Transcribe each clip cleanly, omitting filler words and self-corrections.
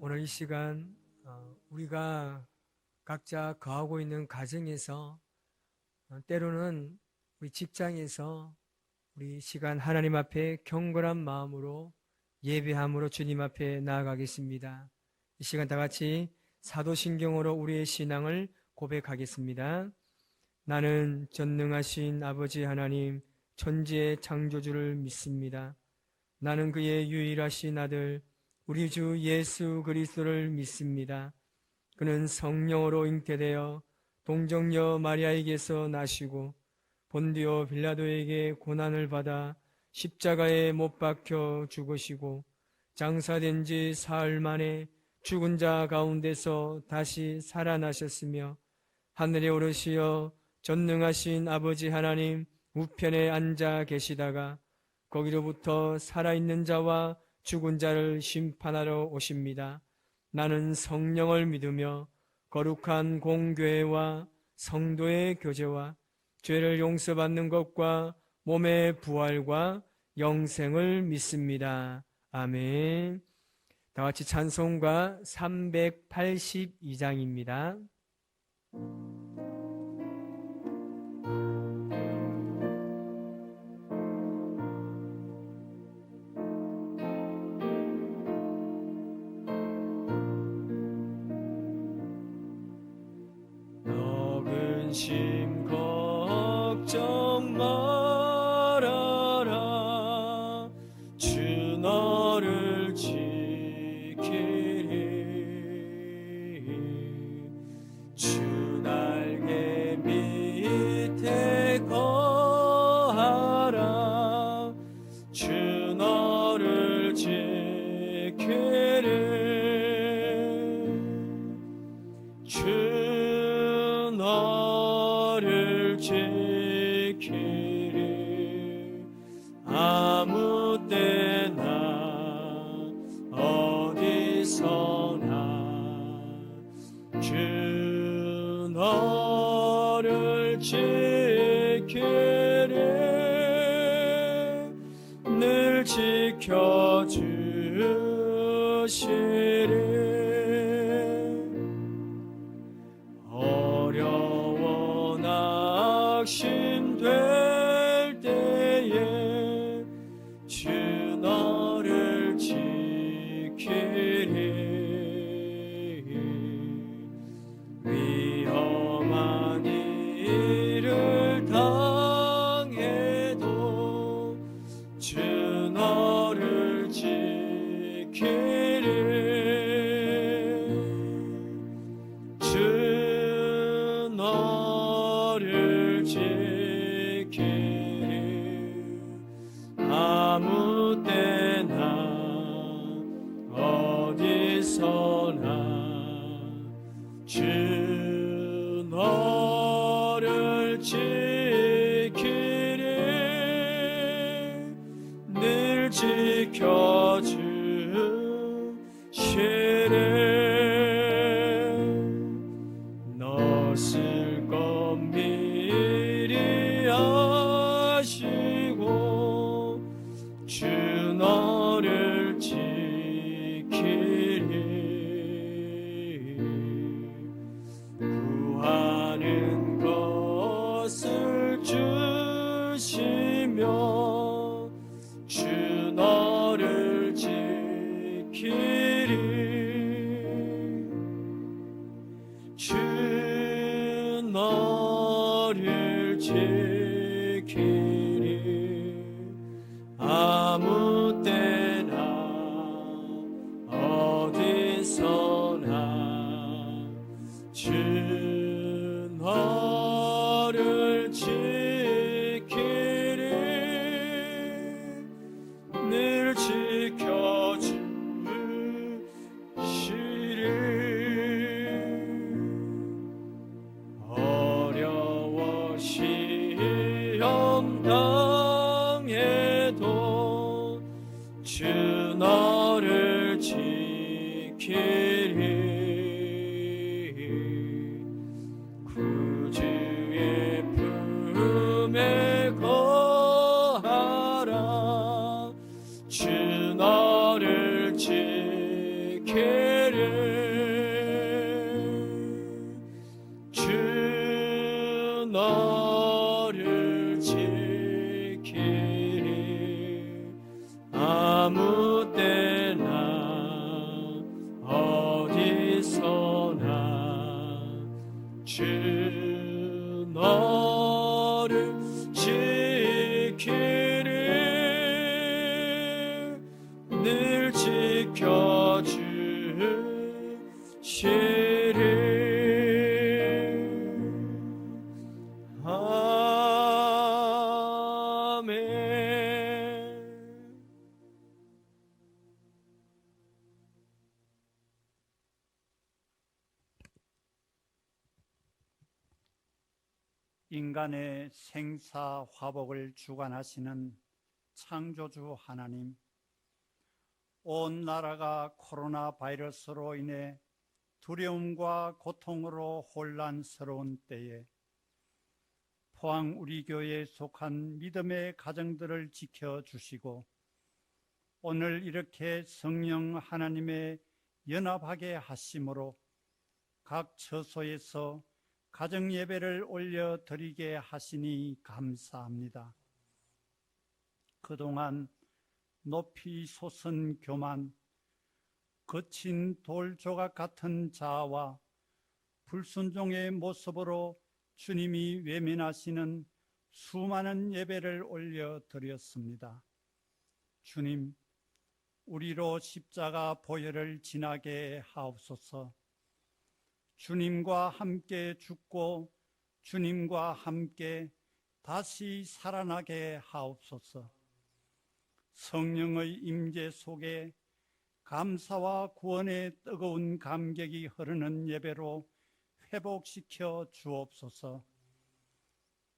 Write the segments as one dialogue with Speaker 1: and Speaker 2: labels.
Speaker 1: 오늘 이 시간 우리가 각자 거하고 있는 가정에서 때로는 우리 직장에서 우리 시간 하나님 앞에 경건한 마음으로 예배함으로 주님 앞에 나아가겠습니다. 이 시간 다 같이 사도신경으로 우리의 신앙을 고백하겠습니다. 나는 전능하신 아버지 하나님 천지의 창조주를 믿습니다. 나는 그의 유일하신 아들 우리 주 예수 그리스도를 믿습니다. 그는 성령으로 잉태되어 동정녀 마리아에게서 나시고 본디오 빌라도에게 고난을 받아 십자가에 못 박혀 죽으시고 장사된 지 사흘 만에 죽은 자 가운데서 다시 살아나셨으며 하늘에 오르시어 전능하신 아버지 하나님 우편에 앉아 계시다가 거기로부터 살아있는 자와 죽은 자를 심판하러 오십니다. 나는 성령을 믿으며 거룩한 공교회와 성도의 교제와 죄를 용서받는 것과 몸의 부활과 영생을 믿습니다. 아멘. 다 같이 찬송가 382장입니다. 심 걱정 말아라 주 너를 지키리 주 날개 밑에 거하라 주 너를 지키리 주 너를 지키리 아무 때나 어디서나 주 너를 지키리 늘 지켜주시리 낙심될 때에 주 너를 지키리 위험한 일을 당해도 주 너를 지키리 주 너를 지키리 아무 때나 어디서나 주 너를 지키리 늘 지켜주시리 너 쓸 것 미리 아시고 주 너를 지키리 구하는 것을 주시며 주 너를 지키리 주 너를 지키리 아무 때나 어디서나 주 너를 지키리 늘 지켜주시리 어려워 시험 당해도 주 너를 지키리 주 너를 지키리 늘 지켜주시리
Speaker 2: 인간의 생사 화복을 주관하시는 창조주 하나님, 온 나라가 코로나 바이러스로 인해 두려움과 고통으로 혼란스러운 때에 포항 우리 교회에 속한 믿음의 가정들을 지켜주시고 오늘 이렇게 성령 하나님의 연합하게 하심으로 각 처소에서 가정 예배를 올려드리게 하시니 감사합니다. 그동안 높이 솟은 교만, 거친 돌조각 같은 자아와 불순종의 모습으로 주님이 외면하시는 수많은 예배를 올려드렸습니다. 주님, 우리로 십자가 보혈을 지나게 하옵소서. 주님과 함께 죽고 주님과 함께 다시 살아나게 하옵소서. 성령의 임재 속에 감사와 구원의 뜨거운 감격이 흐르는 예배로 회복시켜 주옵소서.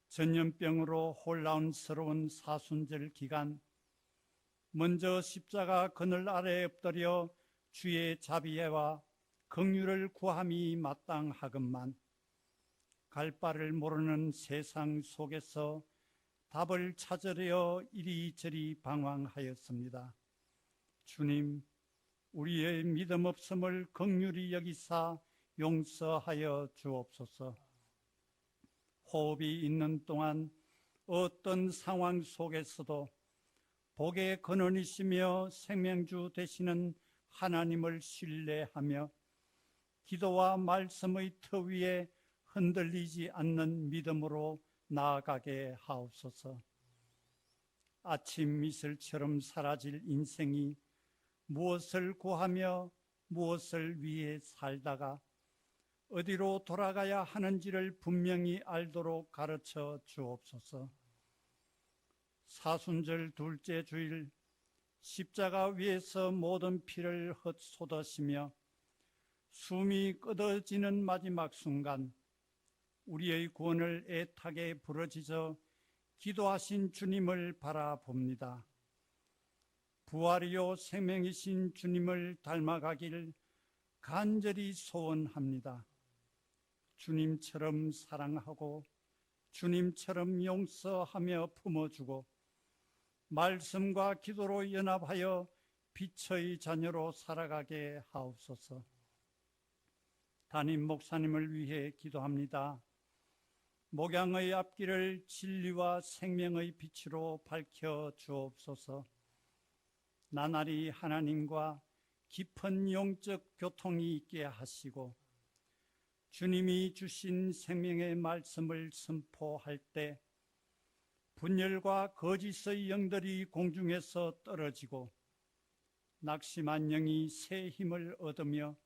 Speaker 2: 전염병으로 혼란스러운 사순절 기간, 먼저 십자가 그늘 아래 엎드려 주의 자비와 긍휼을 구함이 마땅하건만 갈 바를 모르는 세상 속에서 답을 찾으려 이리저리 방황하였습니다. 주님, 우리의 믿음 없음을 긍휼히 여기사 용서하여 주옵소서. 호흡이 있는 동안 어떤 상황 속에서도 복의 근원이시며 생명주 되시는 하나님을 신뢰하며 기도와 말씀의 터 위에 흔들리지 않는 믿음으로 나아가게 하옵소서. 아침 이슬처럼 사라질 인생이 무엇을 구하며 무엇을 위해 살다가 어디로 돌아가야 하는지를 분명히 알도록 가르쳐 주옵소서. 사순절 둘째 주일 십자가 위에서 모든 피를 쏟으시며 숨이 끊어지는 마지막 순간 우리의 구원을 애타게 부르짖어 기도하신 주님을 바라봅니다. 부활이요 생명이신 주님을 닮아가길 간절히 소원합니다. 주님처럼 사랑하고 주님처럼 용서하며 품어주고 말씀과 기도로 연합하여 빛의 자녀로 살아가게 하옵소서. 담임 목사님을 위해 기도합니다. 목양의 앞길을 진리와 생명의 빛으로 밝혀 주옵소서. 나날이 하나님과 깊은 영적 교통이 있게 하시고 주님이 주신 생명의 말씀을 선포할 때 분열과 거짓의 영들이 공중에서 떨어지고 낙심한 영이 새 힘을 얻으며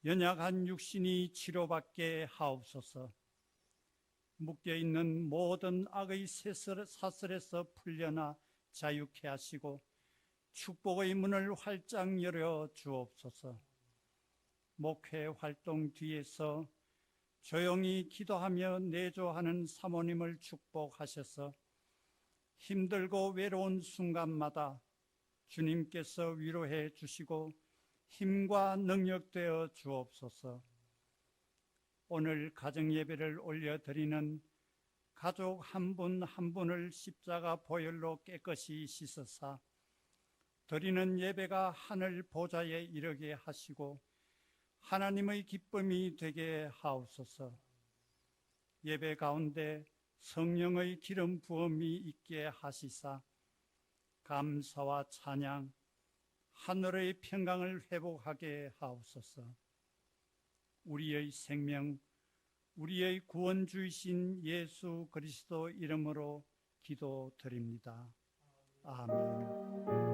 Speaker 2: 연약한 육신이 치료받게 하옵소서. 묶여있는 모든 악의 사슬에서 풀려나 자유케 하시고 축복의 문을 활짝 열어 주옵소서. 목회 활동 뒤에서 조용히 기도하며 내조하는 사모님을 축복하셔서 힘들고 외로운 순간마다 주님께서 위로해 주시고 힘과 능력되어 주옵소서. 오늘 가정예배를 올려드리는 가족 한 분 한 분을 십자가 보혈로 깨끗이 씻으사 드리는 예배가 하늘 보좌에 이르게 하시고 하나님의 기쁨이 되게 하옵소서. 예배 가운데 성령의 기름 부음이 있게 하시사 감사와 찬양, 하늘의 평강을 회복하게 하옵소서. 우리의 생명, 우리의 구원주이신 예수 그리스도 이름으로 기도드립니다. 아멘.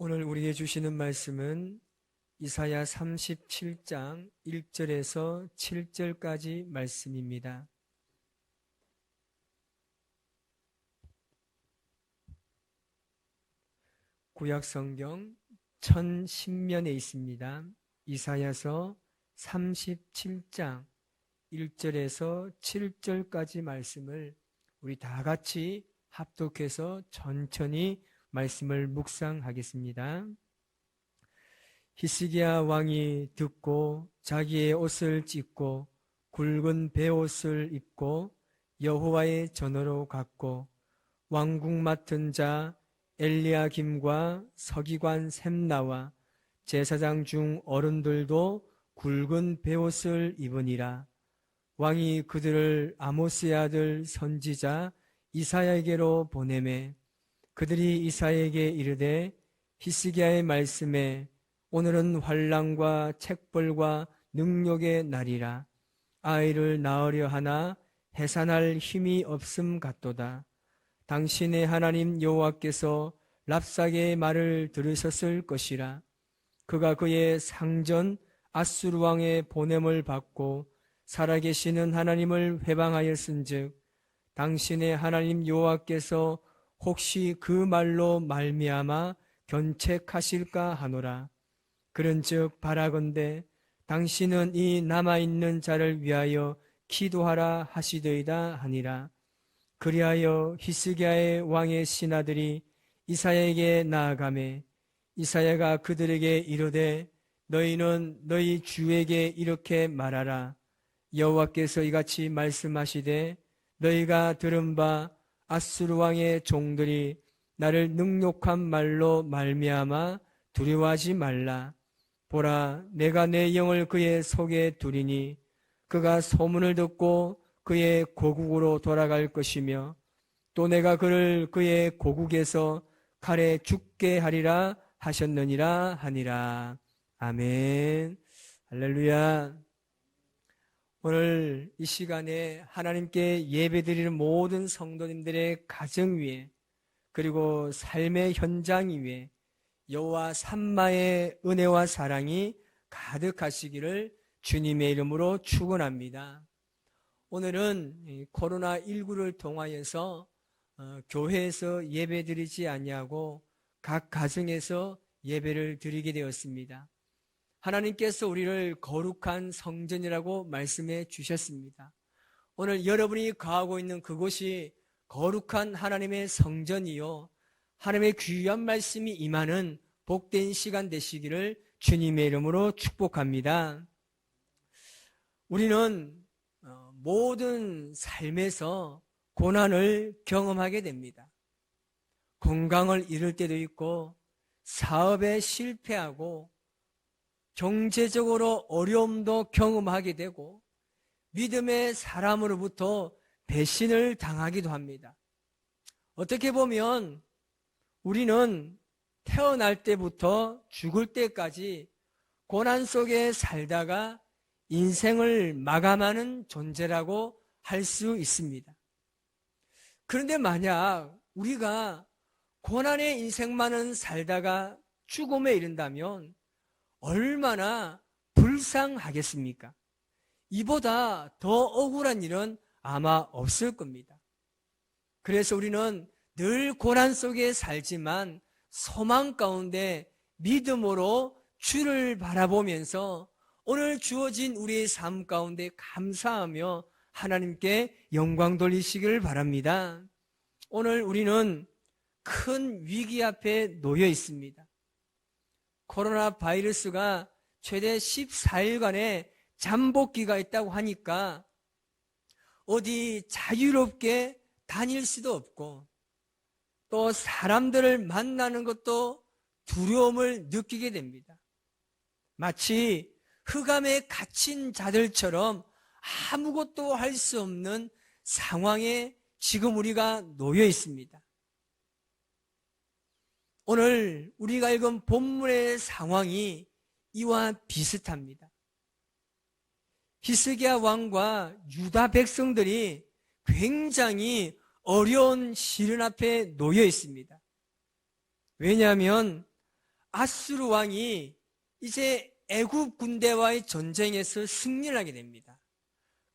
Speaker 3: 오늘 우리에게 주시는 말씀은 이사야 37장 1절에서 7절까지 말씀입니다. 구약성경 1010면에 있습니다. 이사야서 37장 1절에서 7절까지 말씀을 우리 다 같이 합독해서 천천히 말씀을 묵상하겠습니다. 히스기야 왕이 듣고 자기의 옷을 찢고 굵은 베옷을 입고 여호와의 전으로 갔고 왕궁 맡은 자 엘리야김과 서기관 셈나와 제사장 중 어른들도 굵은 베옷을 입으니라. 왕이 그들을 아모스의 아들 선지자 이사야에게로 보내매 그들이 이사야에게 이르되 히스기야의 말씀에 오늘은 환난과 책벌과 능욕의 날이라. 아이를 낳으려 하나 해산할 힘이 없음 같도다. 당신의 하나님 여호와께서 랍사게의 말을 들으셨을 것이라. 그가 그의 상전 아수르 왕의 보냄을 받고 살아계시는 하나님을 회방하였은즉 당신의 하나님 여호와께서 혹시 그 말로 말미암아 견책하실까 하노라. 그런즉 바라건대 당신은 이 남아있는 자를 위하여 기도하라 하시더이다 하니라. 그리하여 히스기야의 왕의 신하들이 이사야에게 나아가매 이사야가 그들에게 이르되 너희는 너희 주에게 이렇게 말하라. 여호와께서 이같이 말씀하시되 너희가 들은 바 아수르 왕의 종들이 나를 능욕한 말로 말미암아 두려워하지 말라. 보라, 내가 내 영을 그의 속에 두리니 그가 소문을 듣고 그의 고국으로 돌아갈 것이며 또 내가 그를 그의 고국에서 칼에 죽게 하리라 하셨느니라 하니라. 아멘. 할렐루야. 오늘 이 시간에 하나님께 예배드리는 모든 성도님들의 가정 위에 그리고 삶의 현장 위에 여호와 삼마의 은혜와 사랑이 가득하시기를 주님의 이름으로 축원합니다. 오늘은 코로나19를 통하여서 교회에서 예배드리지 아니하고 각 가정에서 예배를 드리게 되었습니다. 하나님께서 우리를 거룩한 성전이라고 말씀해 주셨습니다. 오늘 여러분이 거하고 있는 그곳이 거룩한 하나님의 성전이요 하나님의 귀한 말씀이 임하는 복된 시간 되시기를 주님의 이름으로 축복합니다. 우리는 모든 삶에서 고난을 경험하게 됩니다. 건강을 잃을 때도 있고 사업에 실패하고 경제적으로 어려움도 경험하게 되고 믿음의 사람으로부터 배신을 당하기도 합니다. 어떻게 보면 우리는 태어날 때부터 죽을 때까지 고난 속에 살다가 인생을 마감하는 존재라고 할 수 있습니다. 그런데 만약 우리가 고난의 인생만은 살다가 죽음에 이른다면 얼마나 불쌍하겠습니까? 이보다 더 억울한 일은 아마 없을 겁니다. 그래서 우리는 늘 고난 속에 살지만 소망 가운데 믿음으로 주를 바라보면서 오늘 주어진 우리의 삶 가운데 감사하며 하나님께 영광 돌리시기를 바랍니다. 오늘 우리는 큰 위기 앞에 놓여 있습니다. 코로나 바이러스가 최대 14일간의 잠복기가 있다고 하니까 어디 자유롭게 다닐 수도 없고 또 사람들을 만나는 것도 두려움을 느끼게 됩니다. 마치 흑암에 갇힌 자들처럼 아무것도 할 수 없는 상황에 지금 우리가 놓여 있습니다. 오늘 우리가 읽은 본문의 상황이 이와 비슷합니다. 히스기야 왕과 유다 백성들이 굉장히 어려운 시련 앞에 놓여 있습니다. 왜냐하면 아수르 왕이 이제 애굽 군대와의 전쟁에서 승리를 하게 됩니다.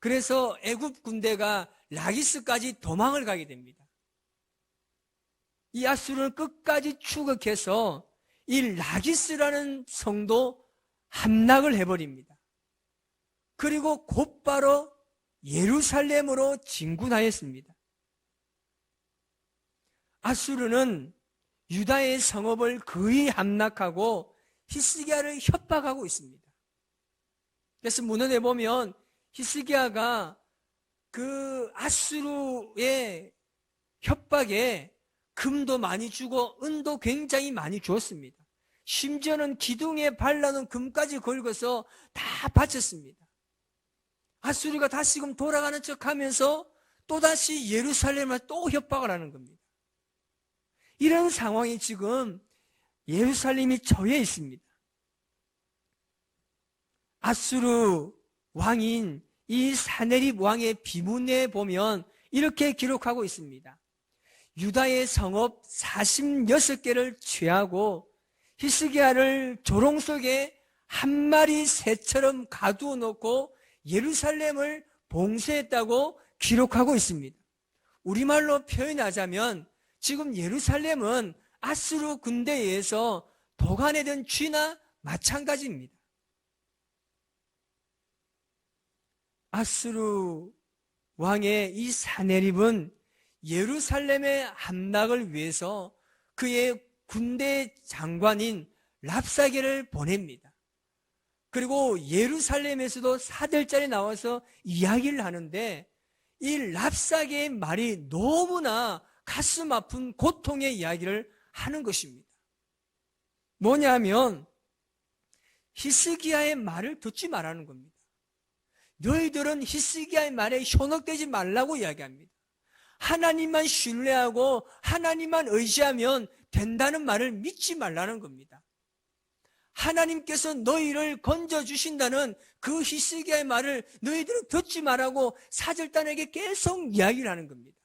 Speaker 3: 그래서 애굽 군대가 라기스까지 도망을 가게 됩니다. 이 아수르는 끝까지 추격해서 이 라기스라는 성도 함락을 해버립니다. 그리고 곧바로 예루살렘으로 진군하였습니다. 아수르는 유다의 성읍을 거의 함락하고 히스기야를 협박하고 있습니다. 그래서 문헌에 보면 히스기야가 그 아수르의 협박에 금도 많이 주고 은도 굉장히 많이 주었습니다. 심지어는 기둥에 발라놓은 금까지 걸고서 다 바쳤습니다. 아수르가 다시금 돌아가는 척하면서 또다시 예루살렘을 또 협박을 하는 겁니다. 이런 상황이 지금 예루살렘이 처해 있습니다. 아수르 왕인 이 사네립 왕의 비문에 보면 이렇게 기록하고 있습니다. 유다의 성읍 46개를 취하고 히스기야를 조롱 속에 한 마리 새처럼 가두어 놓고 예루살렘을 봉쇄했다고 기록하고 있습니다. 우리말로 표현하자면 지금 예루살렘은 아수르 군대에 의해서 도가내던 쥐나 마찬가지입니다. 아수르 왕의 이 사네립은 예루살렘의 함락을 위해서 그의 군대 장관인 랍사게를 보냅니다. 그리고 예루살렘에서도 사절단이 나와서 이야기를 하는데 이 랍사게의 말이 너무나 가슴 아픈 고통의 이야기를 하는 것입니다. 뭐냐면 히스기야의 말을 듣지 말라는 겁니다. 너희들은 히스기야의 말에 현혹되지 말라고 이야기합니다. 하나님만 신뢰하고 하나님만 의지하면 된다는 말을 믿지 말라는 겁니다. 하나님께서 너희를 건져주신다는 그 히스기야의 말을 너희들은 듣지 말라고 사절단에게 계속 이야기를 하는 겁니다.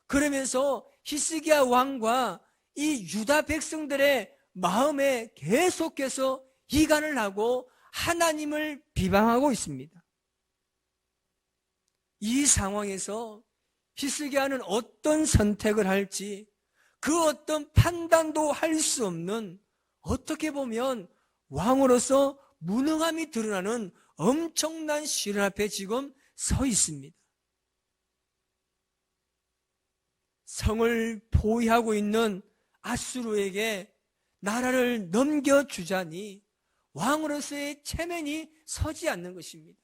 Speaker 3: 그러면서 히스기야 왕과 이 유다 백성들의 마음에 계속해서 이간을 하고 하나님을 비방하고 있습니다. 이 상황에서 히스기야는 어떤 선택을 할지 그 어떤 판단도 할 수 없는 어떻게 보면 왕으로서 무능함이 드러나는 엄청난 시련 앞에 지금 서 있습니다. 성을 포위하고 있는 아수르에게 나라를 넘겨주자니 왕으로서의 체면이 서지 않는 것입니다.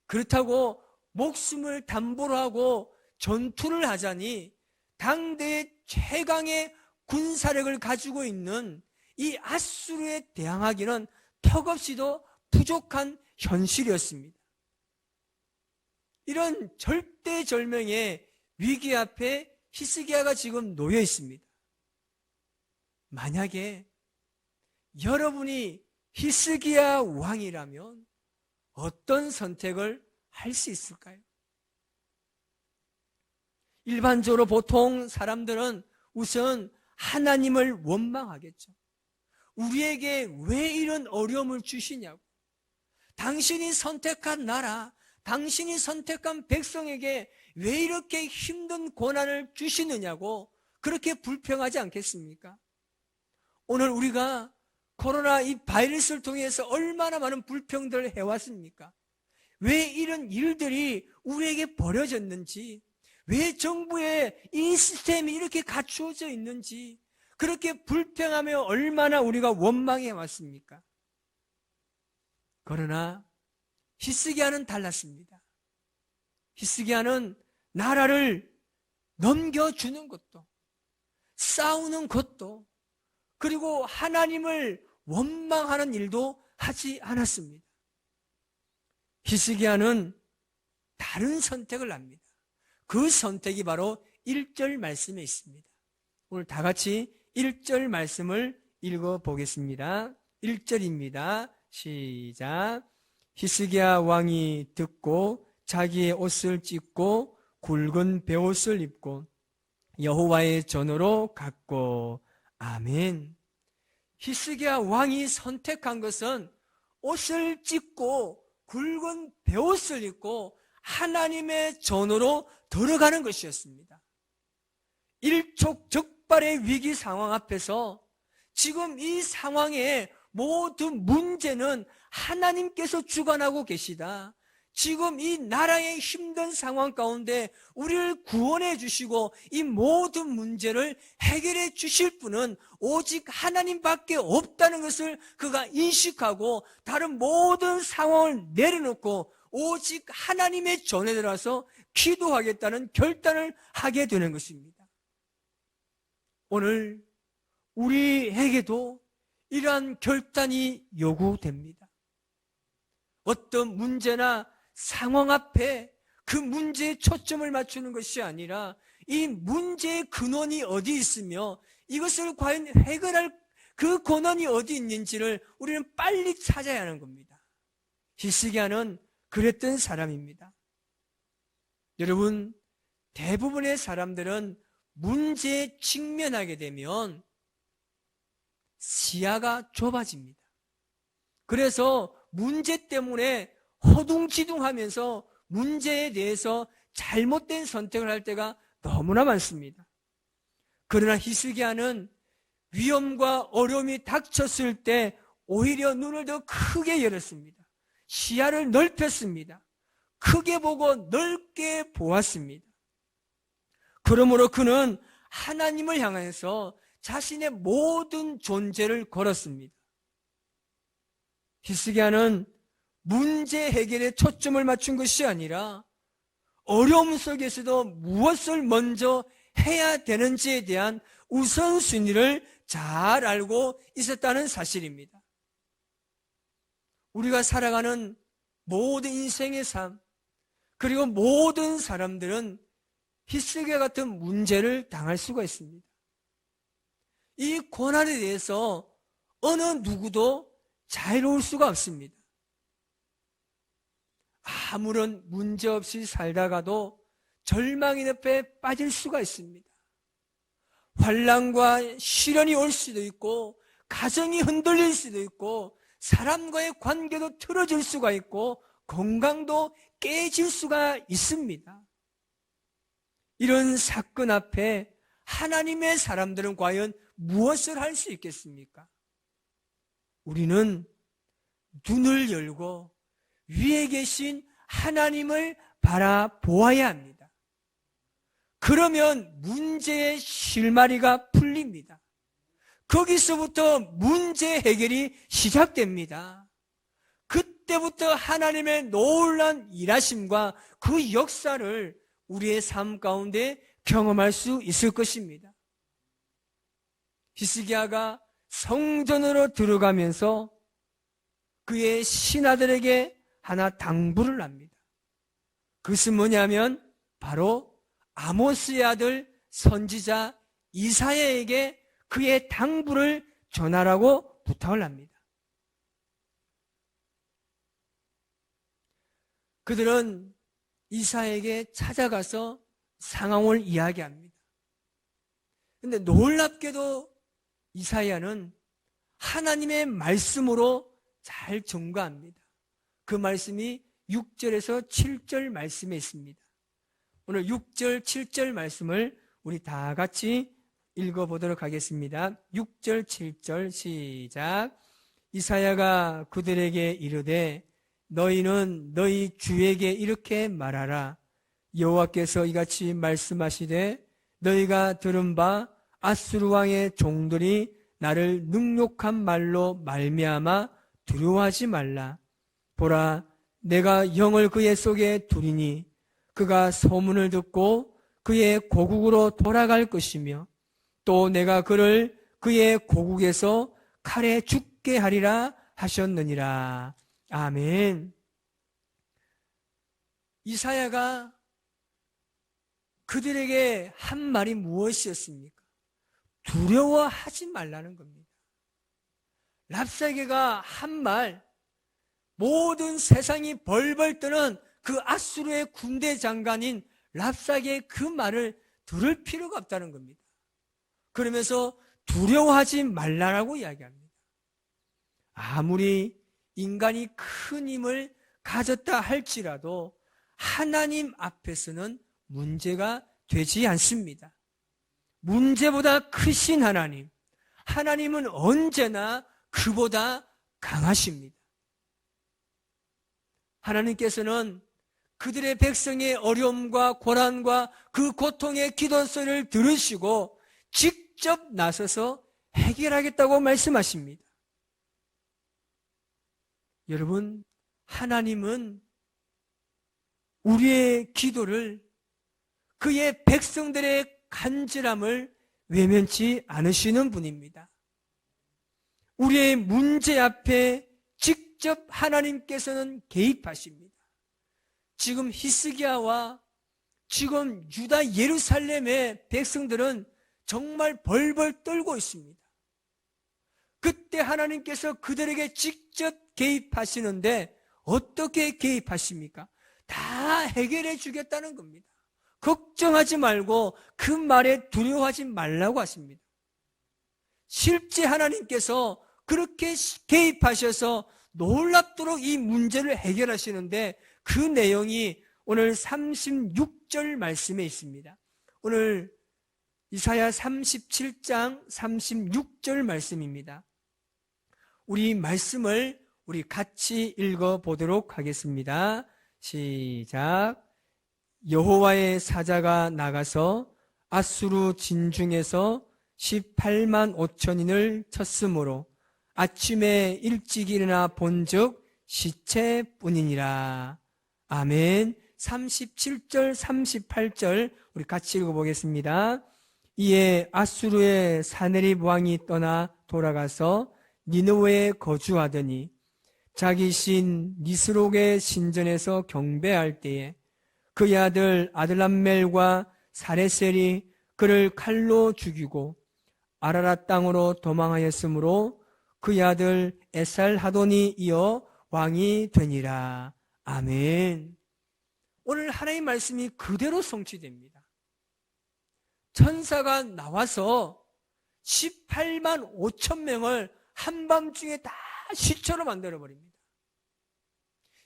Speaker 3: 그렇다고 목숨을 담보로 하고 전투를 하자니 당대의 최강의 군사력을 가지고 있는 이 아수르에 대항하기는 턱없이도 부족한 현실이었습니다. 이런 절대절명의 위기 앞에 히스기야가 지금 놓여 있습니다. 만약에 여러분이 히스기야 왕이라면 어떤 선택을 할 수 있을까요? 일반적으로 보통 사람들은 우선 하나님을 원망하겠죠. 우리에게 왜 이런 어려움을 주시냐고. 당신이 선택한 나라, 당신이 선택한 백성에게 왜 이렇게 힘든 고난을 주시느냐고 그렇게 불평하지 않겠습니까? 오늘 우리가 코로나 이 바이러스를 통해서 얼마나 많은 불평들을 해왔습니까? 왜 이런 일들이 우리에게 벌어졌는지, 왜 정부의 이 시스템이 이렇게 갖추어져 있는지, 그렇게 불평하며 얼마나 우리가 원망해 왔습니까? 그러나 히스기야는 달랐습니다. 히스기야는 나라를 넘겨주는 것도, 싸우는 것도, 그리고 하나님을 원망하는 일도 하지 않았습니다. 히스기야는 다른 선택을 합니다. 그 선택이 바로 1절 말씀에 있습니다. 오늘 다 같이 1절 말씀을 읽어보겠습니다. 1절입니다. 시작. 히스기야 왕이 듣고 자기의 옷을 찢고 굵은 베옷을 입고 여호와의 전으로 갔고. 아멘. 히스기야 왕이 선택한 것은 옷을 찢고 굵은 베옷을 입고 하나님의 전으로 들어가는 것이었습니다. 일촉즉발의 위기 상황 앞에서 지금 이 상황의 모든 문제는 하나님께서 주관하고 계시다. 지금 이 나라의 힘든 상황 가운데 우리를 구원해 주시고 이 모든 문제를 해결해 주실 분은 오직 하나님밖에 없다는 것을 그가 인식하고 다른 모든 상황을 내려놓고 오직 하나님의 전에 들어서 기도하겠다는 결단을 하게 되는 것입니다. 오늘 우리에게도 이러한 결단이 요구됩니다. 어떤 문제나 상황 앞에 그 문제에 초점을 맞추는 것이 아니라 이 문제의 근원이 어디 있으며 이것을 과연 해결할 그 권한이 어디 있는지를 우리는 빨리 찾아야 하는 겁니다. 히스기야는 그랬던 사람입니다. 여러분, 대부분의 사람들은 문제에 직면하게 되면 시야가 좁아집니다. 그래서 문제 때문에 허둥지둥하면서 문제에 대해서 잘못된 선택을 할 때가 너무나 많습니다. 그러나 히스기야는 위험과 어려움이 닥쳤을 때 오히려 눈을 더 크게 열었습니다. 시야를 넓혔습니다. 크게 보고 넓게 보았습니다. 그러므로 그는 하나님을 향해서 자신의 모든 존재를 걸었습니다. 히스기야는 문제 해결에 초점을 맞춘 것이 아니라 어려움 속에서도 무엇을 먼저 해야 되는지에 대한 우선순위를 잘 알고 있었다는 사실입니다. 우리가 살아가는 모든 인생의 삶, 그리고 모든 사람들은 히스기야 같은 문제를 당할 수가 있습니다. 이 고난에 대해서 어느 누구도 자유로울 수가 없습니다. 아무런 문제 없이 살다가도 절망의 늪에 빠질 수가 있습니다. 환난과 시련이 올 수도 있고 가정이 흔들릴 수도 있고 사람과의 관계도 틀어질 수가 있고 건강도 깨질 수가 있습니다. 이런 사건 앞에 하나님의 사람들은 과연 무엇을 할 수 있겠습니까? 우리는 눈을 열고 위에 계신 하나님을 바라보아야 합니다. 그러면 문제의 실마리가 풀립니다. 거기서부터 문제 해결이 시작됩니다. 그때부터 하나님의 놀라운 일하심과 그 역사를 우리의 삶 가운데 경험할 수 있을 것입니다. 히스기야가 성전으로 들어가면서 그의 신하들에게 하나 당부를 합니다. 그것은 뭐냐면 바로 아모스의 아들 선지자 이사야에게 그의 당부를 전하라고 부탁을 합니다. 그들은 이사야에게 찾아가서 상황을 이야기합니다. 그런데 놀랍게도 이사야는 하나님의 말씀으로 잘 증거합니다. 그 말씀이 6절에서 7절 말씀에 있습니다. 오늘 6절, 7절 말씀을 우리 다 같이 읽어보도록 하겠습니다. 6절, 7절 시작. 이사야가 그들에게 이르되 너희는 너희 주에게 이렇게 말하라. 여호와께서 이같이 말씀하시되 너희가 들은 바 아수르 왕의 종들이 나를 능욕한 말로 말미암아 두려워하지 말라. 보라, 내가 영을 그의 속에 두리니 그가 소문을 듣고 그의 고국으로 돌아갈 것이며 또 내가 그를 그의 고국에서 칼에 죽게 하리라 하셨느니라. 아멘. 이사야가 그들에게 한 말이 무엇이었습니까? 두려워하지 말라는 겁니다. 랍사게가 한 말, 모든 세상이 벌벌 떠는 그 아수르의 군대 장관인 랍사게의 그 말을 들을 필요가 없다는 겁니다. 그러면서 두려워하지 말라라고 이야기합니다. 아무리 인간이 큰 힘을 가졌다 할지라도 하나님 앞에서는 문제가 되지 않습니다. 문제보다 크신 하나님, 하나님은 언제나 그보다 강하십니다. 하나님께서는 그들의 백성의 어려움과 고난과 그 고통의 기도 소리를 들으시고 직접 나서서 해결하겠다고 말씀하십니다. 여러분, 하나님은 우리의 기도를, 그의 백성들의 간절함을 외면치 않으시는 분입니다. 우리의 문제 앞에 직접 하나님께서는 개입하십니다. 지금 히스기야와 지금 유다 예루살렘의 백성들은 정말 벌벌 떨고 있습니다. 그때 하나님께서 그들에게 직접 개입하시는데 어떻게 개입하십니까? 다 해결해 주겠다는 겁니다. 걱정하지 말고 그 말에 두려워하지 말라고 하십니다. 실제 하나님께서 그렇게 개입하셔서 놀랍도록 이 문제를 해결하시는데 그 내용이 오늘 36절 말씀에 있습니다. 오늘 이사야 37장 36절 말씀입니다. 우리 말씀을 우리 같이 읽어보도록 하겠습니다. 시작. 여호와의 사자가 나가서 아수르 진중에서 18만 5천인을 쳤으므로 아침에 일찍 일어나 본즉 시체뿐이니라. 아멘. 37절 38절 우리 같이 읽어보겠습니다. 이에 아수르의 사네립 왕이 떠나 돌아가서 니느웨에 거주하더니 자기 신 니스록의 신전에서 경배할 때에 그의 아들 아들람멜과 사레셀이 그를 칼로 죽이고 아라랏 땅으로 도망하였으므로 그의 아들 에살하돈이 이어 왕이 되니라. 아멘. 오늘 하나님의 말씀이 그대로 성취됩니다. 천사가 나와서 18만 5천 명을 한밤중에 다 시체로 만들어버립니다.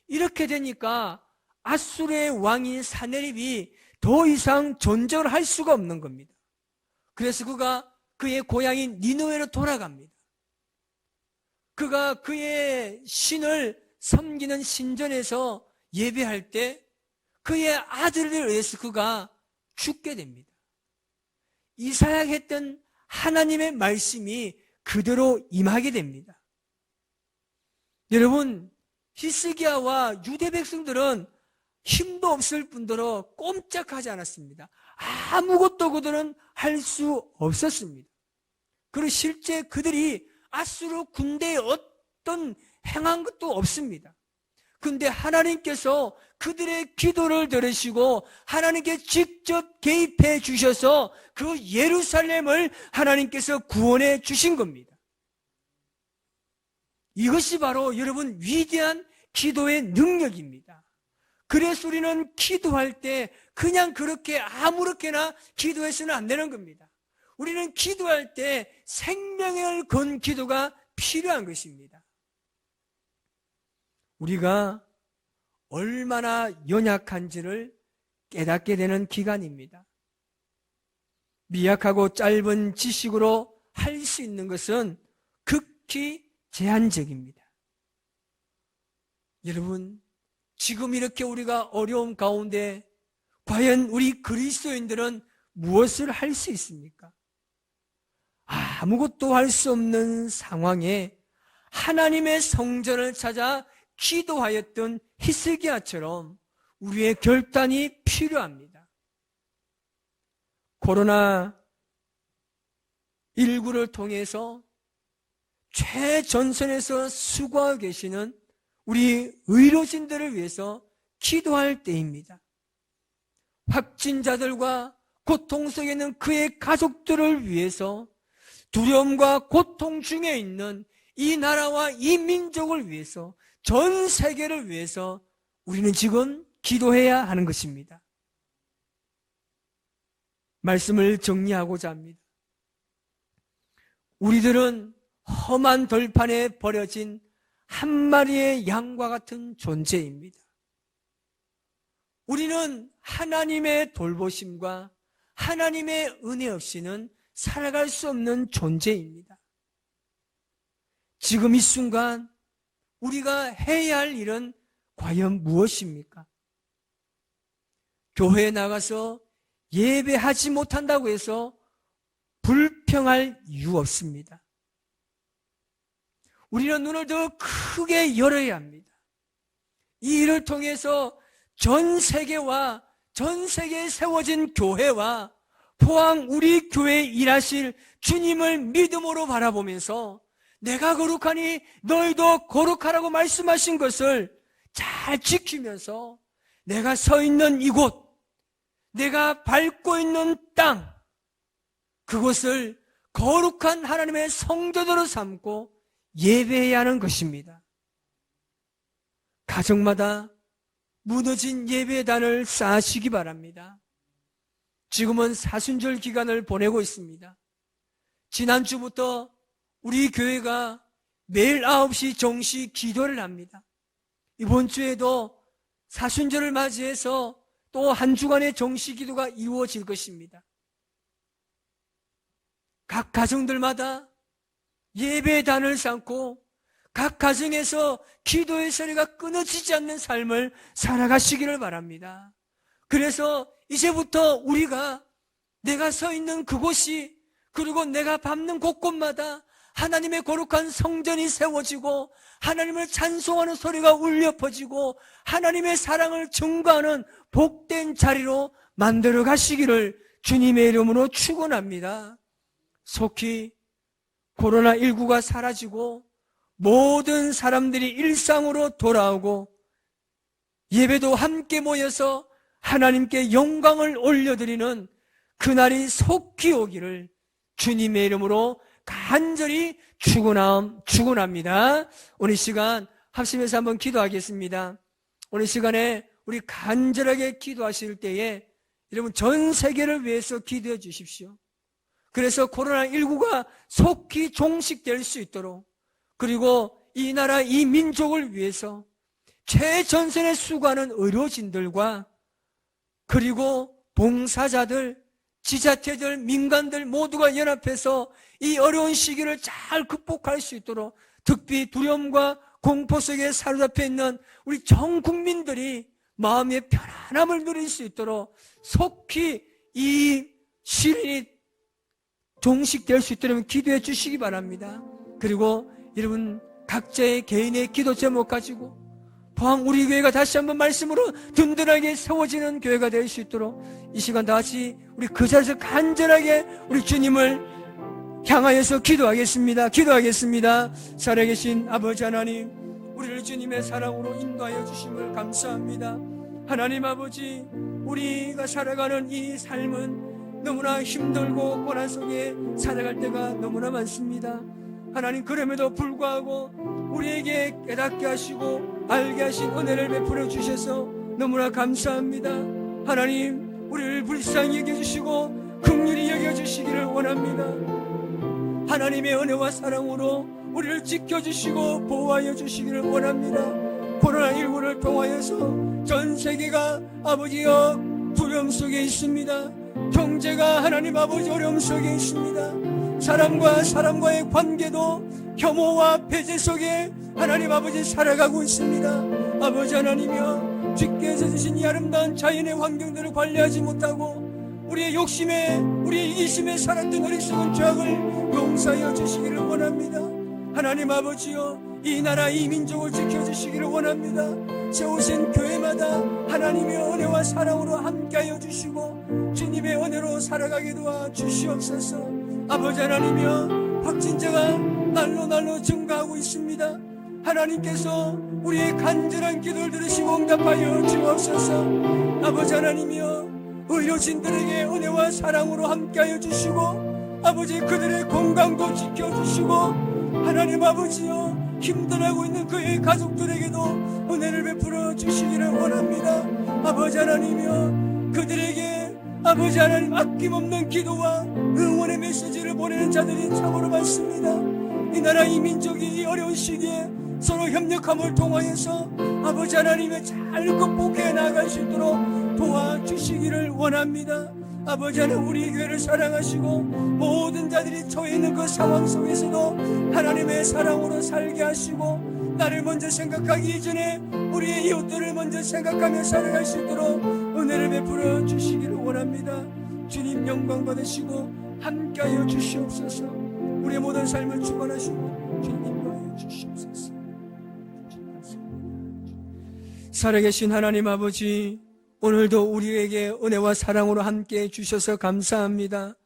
Speaker 3: 이렇게 되니까 아수르의 왕인 사네립이 더 이상 존재를 할 수가 없는 겁니다. 그래서 그가 그의 고향인 니느웨로 돌아갑니다. 그가 그의 신을 섬기는 신전에서 예배할 때 그의 아들에 의해서 그가 죽게 됩니다. 이사야가 했던 하나님의 말씀이 그대로 임하게 됩니다. 여러분, 히스기야와 유대 백성들은 힘도 없을 뿐더러 꼼짝하지 않았습니다. 아무것도 그들은 할 수 없었습니다. 그리고 실제 그들이 아수르 군대에 어떤 행한 것도 없습니다. 그런데 하나님께서 그들의 기도를 들으시고 하나님께 직접 개입해 주셔서 그 예루살렘을 하나님께서 구원해 주신 겁니다. 이것이 바로 여러분 위대한 기도의 능력입니다. 그래서 우리는 기도할 때 그냥 그렇게 아무렇게나 기도해서는 안 되는 겁니다. 우리는 기도할 때 생명을 건 기도가 필요한 것입니다. 우리가 얼마나 연약한지를 깨닫게 되는 기간입니다. 미약하고 짧은 지식으로 할 수 있는 것은 극히 제한적입니다. 여러분, 지금 이렇게 우리가 어려움 가운데 과연 우리 그리스도인들은 무엇을 할 수 있습니까? 아무것도 할 수 없는 상황에 하나님의 성전을 찾아 기도하였던 히스기야처럼 우리의 결단이 필요합니다. 코로나19를 통해서 최전선에서 수고하고 계시는 우리 의료진들을 위해서 기도할 때입니다. 확진자들과 고통 속에 있는 그의 가족들을 위해서 두려움과 고통 중에 있는 이 나라와 이 민족을 위해서, 전 세계를 위해서 우리는 지금 기도해야 하는 것입니다. 말씀을 정리하고자 합니다. 우리들은 험한 들판에 버려진 한 마리의 양과 같은 존재입니다. 우리는 하나님의 돌보심과 하나님의 은혜 없이는 살아갈 수 없는 존재입니다. 지금 이 순간 우리가 해야 할 일은 과연 무엇입니까? 교회에 나가서 예배하지 못한다고 해서 불평할 이유 없습니다. 우리는 눈을 더 크게 열어야 합니다. 이 일을 통해서 전 세계와 전 세계에 세워진 교회와 포항 우리 교회에 일하실 주님을 믿음으로 바라보면서 내가 거룩하니 너희도 거룩하라고 말씀하신 것을 잘 지키면서 내가 서 있는 이곳, 내가 밟고 있는 땅, 그곳을 거룩한 하나님의 성도들로 삼고 예배해야 하는 것입니다. 가정마다 무너진 예배단을 쌓으시기 바랍니다. 지금은 사순절 기간을 보내고 있습니다. 지난주부터 우리 교회가 매일 9시 정시 기도를 합니다. 이번 주에도 사순절을 맞이해서 또 한 주간의 정시 기도가 이루어질 것입니다. 각 가정들마다 예배단을 쌓고 각 가정에서 기도의 소리가 끊어지지 않는 삶을 살아가시기를 바랍니다. 그래서 이제부터 우리가 내가 서 있는 그곳이, 그리고 내가 밟는 곳곳마다 하나님의 거룩한 성전이 세워지고 하나님을 찬송하는 소리가 울려 퍼지고 하나님의 사랑을 증거하는 복된 자리로 만들어 가시기를 주님의 이름으로 축원합니다. 속히 코로나19가 사라지고 모든 사람들이 일상으로 돌아오고 예배도 함께 모여서 하나님께 영광을 올려드리는 그날이 속히 오기를 주님의 이름으로 간절히 축원합니다. 오늘 시간 합심해서 한번 기도하겠습니다. 오늘 시간에 우리 간절하게 기도하실 때에 여러분 전 세계를 위해서 기도해 주십시오. 그래서 코로나19가 속히 종식될 수 있도록, 그리고 이 나라 이 민족을 위해서 최전선에 수고하는 의료진들과 그리고 봉사자들, 지자체들, 민간들 모두가 연합해서 이 어려운 시기를 잘 극복할 수 있도록, 특히 두려움과 공포 속에 사로잡혀 있는 우리 전 국민들이 마음의 편안함을 누릴 수 있도록 속히 이 시련이 종식될 수 있도록 기도해 주시기 바랍니다. 그리고 여러분 각자의 개인의 기도 제목 가지고 포항 우리 교회가 다시 한번 말씀으로 든든하게 세워지는 교회가 될 수 있도록 이 시간 다시 우리 그 자리에서 간절하게 우리 주님을 향하여서 기도하겠습니다. 살아계신 아버지 하나님, 우리를 주님의 사랑으로 인도하여 주심을 감사합니다. 하나님 아버지, 우리가 살아가는 이 삶은 너무나 힘들고 고난 속에 살아갈 때가 너무나 많습니다. 하나님, 그럼에도 불구하고 우리에게 깨닫게 하시고 알게 하신 은혜를 베풀어 주셔서 너무나 감사합니다. 하나님, 우리를 불쌍히 여겨주시고 긍휼히 여겨주시기를 원합니다. 하나님의 은혜와 사랑으로 우리를 지켜주시고 보호하여 주시기를 원합니다. 코로나19를 통하여서 전 세계가 아버지여 두려움 속에 있습니다. 경제가 하나님 아버지 어려움 속에 있습니다. 사람과 사람과의 관계도 혐오와 배제 속에 하나님 아버지 살아가고 있습니다. 아버지 하나님이여, 주께서 주신 이 아름다운 자연의 환경들을 관리하지 못하고 우리의 욕심에, 우리의 이기심에 살았던 어리석은 죄악을 용서하여 주시기를 원합니다. 하나님 아버지여, 이 나라 이 민족을 지켜주시기를 원합니다. 세우신 교회마다 하나님의 은혜와 사랑으로 함께하여 주시고 주님의 은혜로 살아가게 도와 주시옵소서. 아버지 하나님이여, 확진자가 날로 증가하고 있습니다. 하나님께서 우리의 간절한 기도를 들으시고 응답하여 주옵소서. 아버지 하나님이여, 의료진들에게 은혜와 사랑으로 함께하여 주시고 아버지 그들의 건강도 지켜주시고 하나님 아버지여, 힘들어하고 있는 그의 가족들에게도 은혜를 베풀어 주시기를 원합니다. 아버지 하나님이여, 그들에게 아버지 하나님 아낌없는 기도와 응원의 메시지를 보내는 자들이 참으로 많습니다. 이 나라 이 민족이 이 어려운 시기에 서로 협력함을 통하여서 아버지 하나님의 잘 극복해 나아갈 수 있도록 도와주시기를 원합니다. 아버지 하나님, 우리 교회를 사랑하시고 모든 자들이 처해 있는 그 상황 속에서도 하나님의 사랑으로 살게 하시고 나를 먼저 생각하기 이전에 우리의 이웃들을 먼저 생각하며 살아갈 수 있도록 은혜를 베풀어 주시기를 원합니다. 주님 영광 받으시고 함께하여 주시옵소서. 우리의 모든 삶을 주관하시고 주님 인도하여 주시옵소서. 살아계신 하나님 아버지, 오늘도 우리에게 은혜와 사랑으로 함께 주셔서 감사합니다.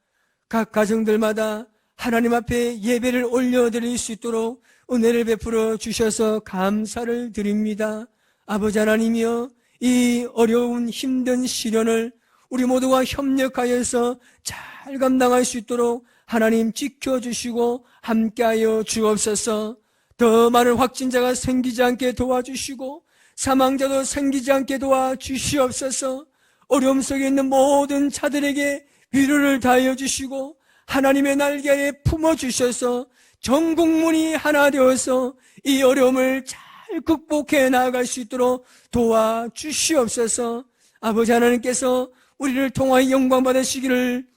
Speaker 3: 각 가정들마다 하나님 앞에 예배를 올려드릴 수 있도록 은혜를 베풀어 주셔서 감사를 드립니다. 아버지 하나님이여, 이 어려운 힘든 시련을 우리 모두가 협력하여서 잘 감당할 수 있도록 하나님 지켜주시고 함께하여 주옵소서. 더 많은 확진자가 생기지 않게 도와주시고 사망자도 생기지 않게 도와주시옵소서. 어려움 속에 있는 모든 자들에게 위로를 다하여 주시고 하나님의 날개에 품어주셔서 전 국민이 하나 되어서 이 어려움을 잘 극복해 나아갈 수 있도록 도와주시옵소서. 아버지 하나님께서 우리를 통하여 영광 받으시기를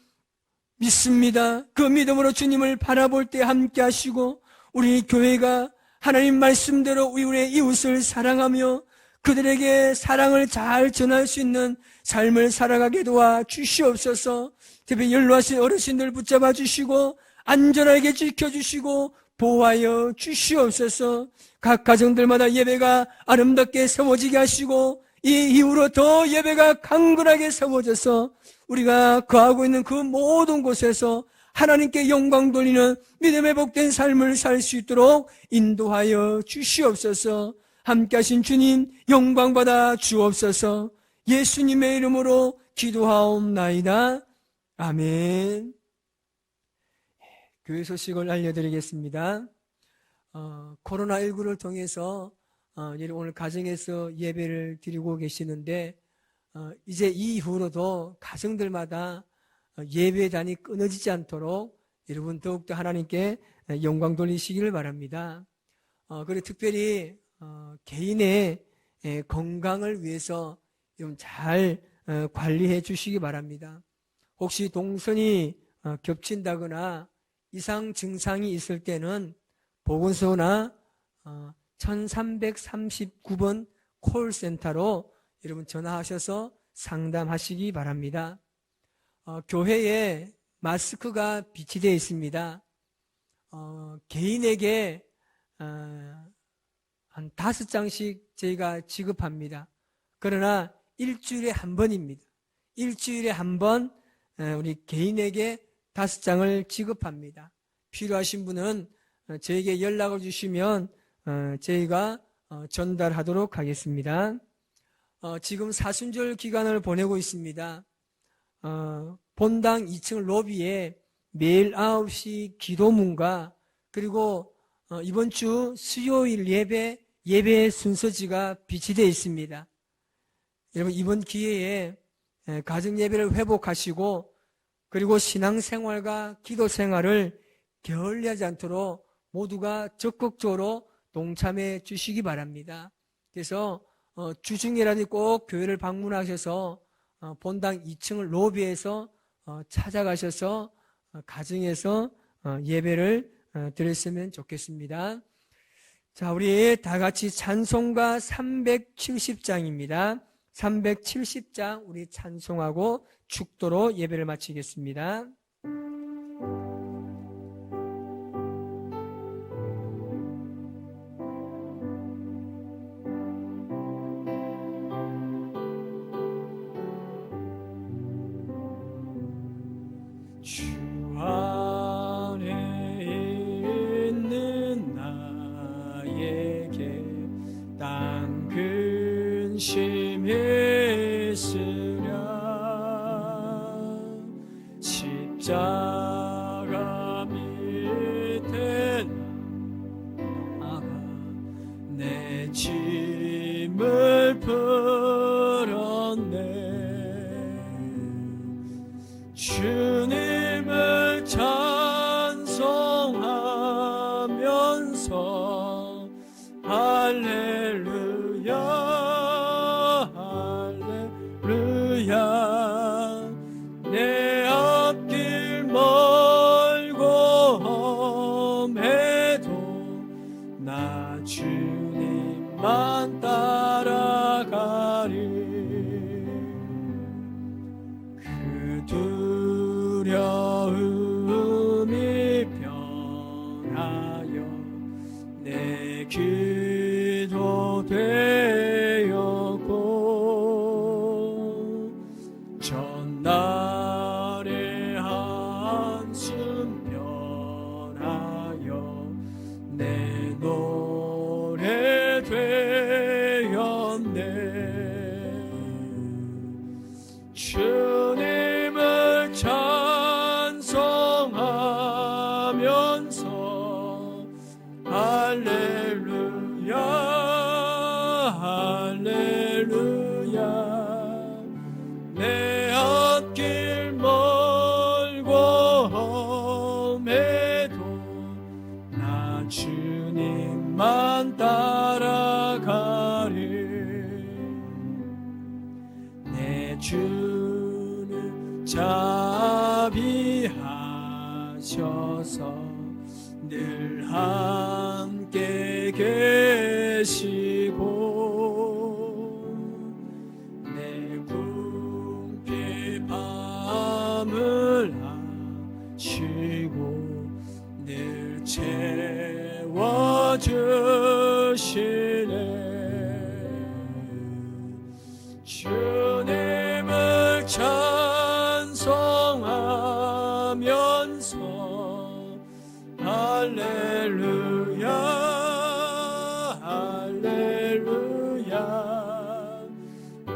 Speaker 3: 믿습니다. 그 믿음으로 주님을 바라볼 때 함께 하시고 우리 교회가 하나님 말씀대로 우리의 이웃을 사랑하며 그들에게 사랑을 잘 전할 수 있는 삶을 살아가게 도와 주시옵소서. 특히 연로하신 어르신들 붙잡아 주시고 안전하게 지켜주시고 보호하여 주시옵소서. 각 가정들마다 예배가 아름답게 세워지게 하시고 이 이후로 더 예배가 강건하게 세워져서 우리가 거하고 있는 그 모든 곳에서 하나님께 영광 돌리는 믿음의 복된 삶을 살 수 있도록 인도하여 주시옵소서. 함께 하신 주님 영광 받아 주옵소서. 예수님의 이름으로 기도하옵나이다. 아멘. 교회 소식을 알려드리겠습니다. 코로나19를 통해서 오늘 가정에서 예배를 드리고 계시는데 이제 이후로도 가정들마다 예배단이 끊어지지 않도록 여러분 더욱더 하나님께 영광 돌리시기를 바랍니다. 그리고 특별히 개인의 건강을 위해서 좀 잘 관리해 주시기 바랍니다. 혹시 동선이 겹친다거나 이상 증상이 있을 때는 보건소나 1339번 콜센터로 여러분 전화하셔서 상담하시기 바랍니다. 교회에 마스크가 비치되어 있습니다. 개인에게 한 5장씩 저희가 지급합니다. 그러나 일주일에 한 번입니다. 일주일에 한 번 우리 개인에게 5장을 지급합니다. 필요하신 분은 저에게 연락을 주시면 저희가 전달하도록 하겠습니다. 지금 사순절 기간을 보내고 있습니다. 본당 2층 로비에 매일 9시 기도문과 그리고 이번 주 수요일 예배 순서지가 비치되어 있습니다. 여러분 이번 기회에 가정 예배를 회복하시고 그리고 신앙생활과 기도생활을 게을리하지 않도록 모두가 적극적으로 동참해 주시기 바랍니다. 그래서 주중이라도 꼭 교회를 방문하셔서 본당 2층 로비에서 찾아가셔서 가정에서 예배를 드렸으면 좋겠습니다. 자, 우리 다 같이 찬송가 370장입니다. 370장 우리 찬송하고 축도로 예배를 마치겠습니다.
Speaker 1: 주 안에 있는 나에게 땅 근심했으랴 십자가 밑에 나가 내 짐을 풀었네 주님을 찬송하면서 할렐루야 할렐루야 내 앞길 멀고 험해도 나 주님만 따라가리 그 두려움이 변하여 내 기도 되었고 전날의 한숨 변하여 내 노래 되었네 주님을 찬송하면서 할렐루야 할렐루야 내 앞길 멀고 험해도 나 주님만 따라가리 내 주는 자비하셔서 늘 함께 계시고 내 궁핍함을 아시고 늘 채워주시네 주님을 찬송하면서 할렐루야 할렐루야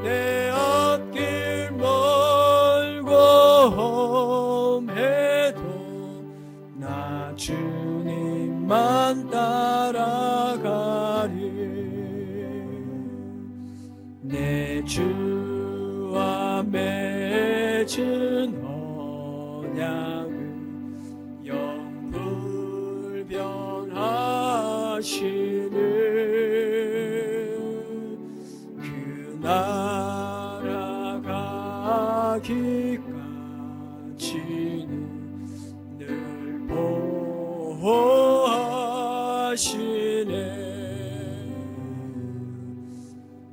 Speaker 1: 내 앞길 멀고 험해도 나 주님만 따라가리 내 주와 맺은 언약을 영불변하시네 그 나라 가기까지는 늘 보호하시네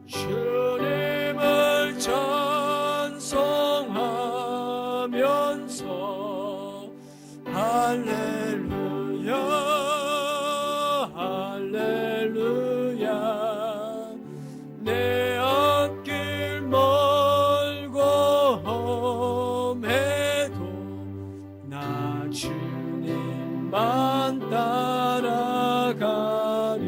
Speaker 1: 주님을 찬송하면서 할렐루야 할렐루야 내 앞길 멀고 험해도 나 주님만 따라가리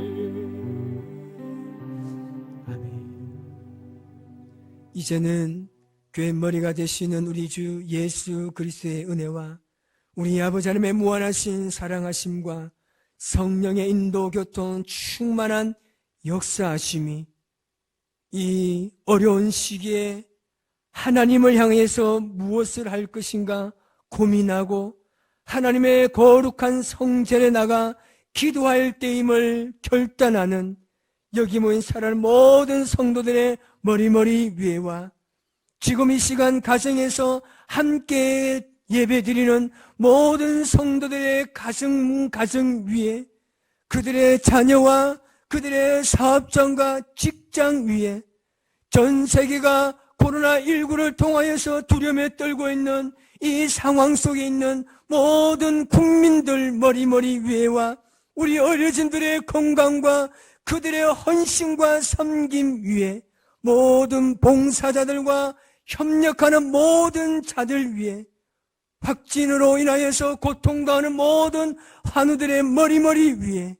Speaker 3: 이제는 교회 머리가 되시는 우리 주 예수 그리스도의 은혜와 우리 아버지 하나님의 무한하신 사랑하심과 성령의 인도 교통 충만한 역사하심이 이 어려운 시기에 하나님을 향해서 무엇을 할 것인가 고민하고 하나님의 거룩한 성전에 나가 기도할 때임을 결단하는 여기 모인 사랑하는 모든 성도들의 머리 위에와 지금 이 시간 가정에서 함께 예배드리는 모든 성도들의 가정 위에 그들의 자녀와 그들의 사업장과 직장 위에 전 세계가 코로나19를 통하여서 두려움에 떨고 있는 이 상황 속에 있는 모든 국민들 머리 위에와 우리 어려진들의 건강과 그들의 헌신과 섬김 위에 모든 봉사자들과 협력하는 모든 자들 위에 확진으로 인하여서 고통당하는 모든 환우들의 머리 위에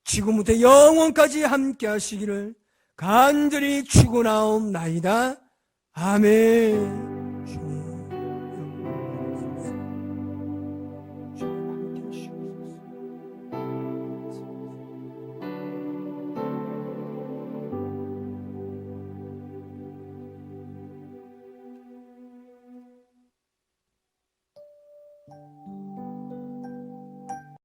Speaker 3: 지금부터 영원까지 함께 하시기를 간절히 축원하옵나이다. 아멘.